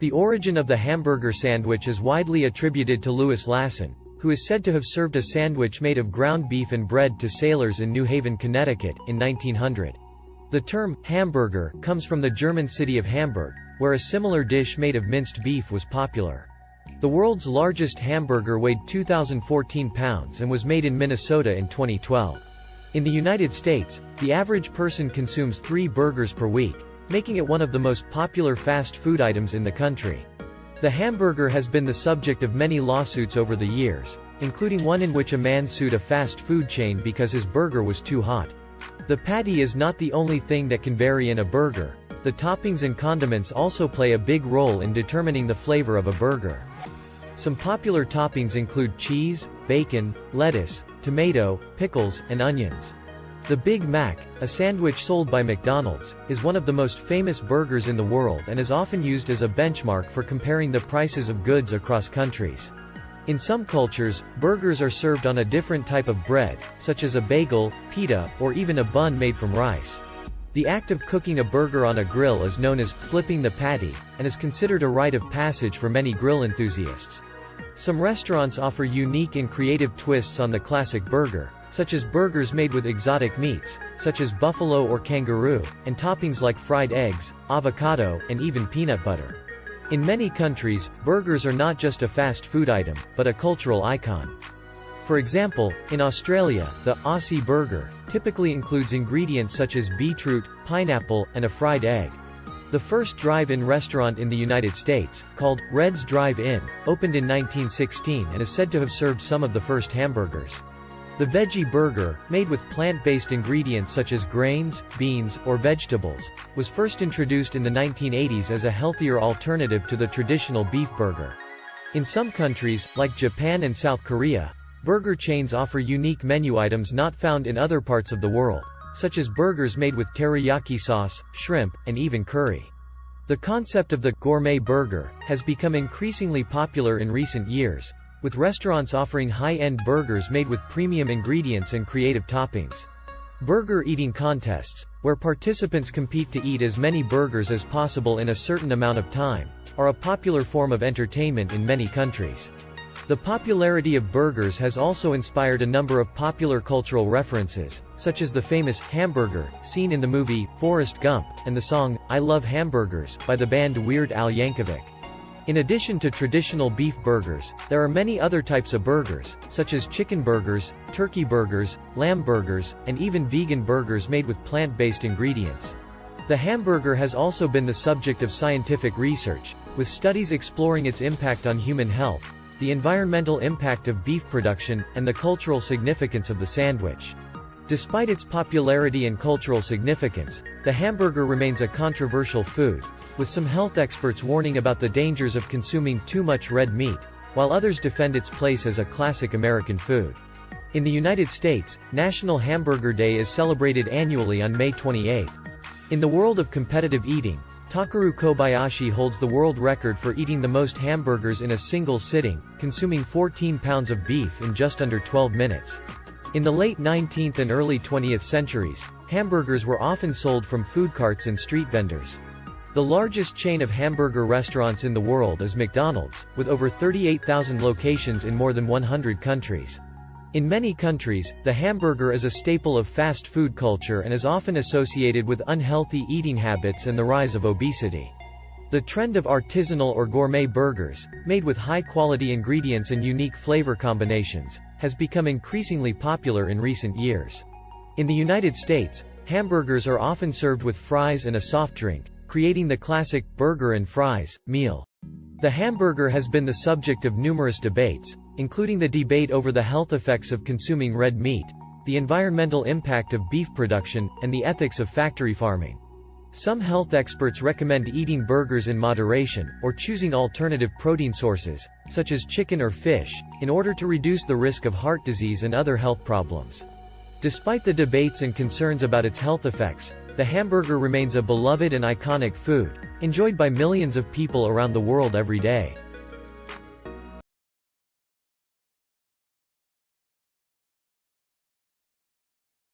The origin of the hamburger sandwich is widely attributed to Louis Lasson, who is said to have served a sandwich made of ground beef and bread to sailors in New Haven, Connecticut, in 1900. The term hamburger comes from the German city of Hamburg, where a similar dish made of minced beef was popular. The world's largest hamburger weighed 2,014 pounds and was made in Minnesota in 2012. In the United States, the average person consumes 3 burgers per week, making it one of the most popular fast food items in the country. The hamburger has been the subject of many lawsuits over the years, including one in which a man sued a fast food chain because his burger was too hot. The patty is not the only thing that can vary in a burger. The toppings and condiments also play a big role in determining the flavor of a burger. Some popular toppings include cheese, bacon, lettuce, tomato, pickles, and onions. The Big Mac, a sandwich sold by McDonald's, is one of the most famous burgers in the world and is often used as a benchmark for comparing the prices of goods across countries. In some cultures, burgers are served on a different type of bread, such as a bagel, pita, or even a bun made from rice. The act of cooking a burger on a grill is known as flipping the patty, and is considered a rite of passage for many grill enthusiasts. Some restaurants offer unique and creative twists on the classic burger, such as burgers made with exotic meats, such as buffalo or kangaroo, and toppings like fried eggs, avocado, and even peanut butter. In many countries, burgers are not just a fast food item, but a cultural icon. For example, in Australia, the Aussie burger typically includes ingredients such as beetroot, pineapple, and a fried egg. The first drive-in restaurant in the United States, called Red's Drive-In, opened in 1916 and is said to have served some of the first hamburgers. The veggie burger, made with plant-based ingredients such as grains, beans, or vegetables, was first introduced in the 1980s as a healthier alternative to the traditional beef burger. In some countries, like Japan and South Korea, burger chains offer unique menu items not found in other parts of the world, such as burgers made with teriyaki sauce, shrimp, and even curry. The concept of the gourmet burger has become increasingly popular in recent years, with restaurants offering high-end burgers made with premium ingredients and creative toppings. Burger eating contests, where participants compete to eat as many burgers as possible in a certain amount of time, are a popular form of entertainment in many countries. The popularity of burgers has also inspired a number of popular cultural references, such as the famous hamburger seen in the movie Forrest Gump, and the song I Love Hamburgers by the band Weird Al Yankovic. In addition to traditional beef burgers, there are many other types of burgers, such as chicken burgers, turkey burgers, lamb burgers, and even vegan burgers made with plant-based ingredients. The hamburger has also been the subject of scientific research, with studies exploring its impact on human health, the environmental impact of beef production, and the cultural significance of the sandwich. Despite its popularity and cultural significance, the hamburger remains a controversial food, with some health experts warning about the dangers of consuming too much red meat, while others defend its place as a classic American food. In the United States, National Hamburger Day is celebrated annually on May 28. In the world of competitive eating, Takeru Kobayashi holds the world record for eating the most hamburgers in a single sitting, consuming 14 pounds of beef in just under 12 minutes. In the late 19th and early 20th centuries, hamburgers were often sold from food carts and street vendors. The largest chain of hamburger restaurants in the world is McDonald's, with over 38,000 locations in more than 100 countries. In many countries, the hamburger is a staple of fast food culture and is often associated with unhealthy eating habits and the rise of obesity. The trend of artisanal or gourmet burgers, made with high-quality ingredients and unique flavor combinations, has become increasingly popular in recent years. In the United States, hamburgers are often served with fries and a soft drink, creating the classic burger and fries meal. The hamburger has been the subject of numerous debates, including the debate over the health effects of consuming red meat, the environmental impact of beef production, and the ethics of factory farming. Some health experts recommend eating burgers in moderation, or choosing alternative protein sources, such as chicken or fish, in order to reduce the risk of heart disease and other health problems. Despite the debates and concerns about its health effects, the hamburger remains a beloved and iconic food, enjoyed by millions of people around the world every day.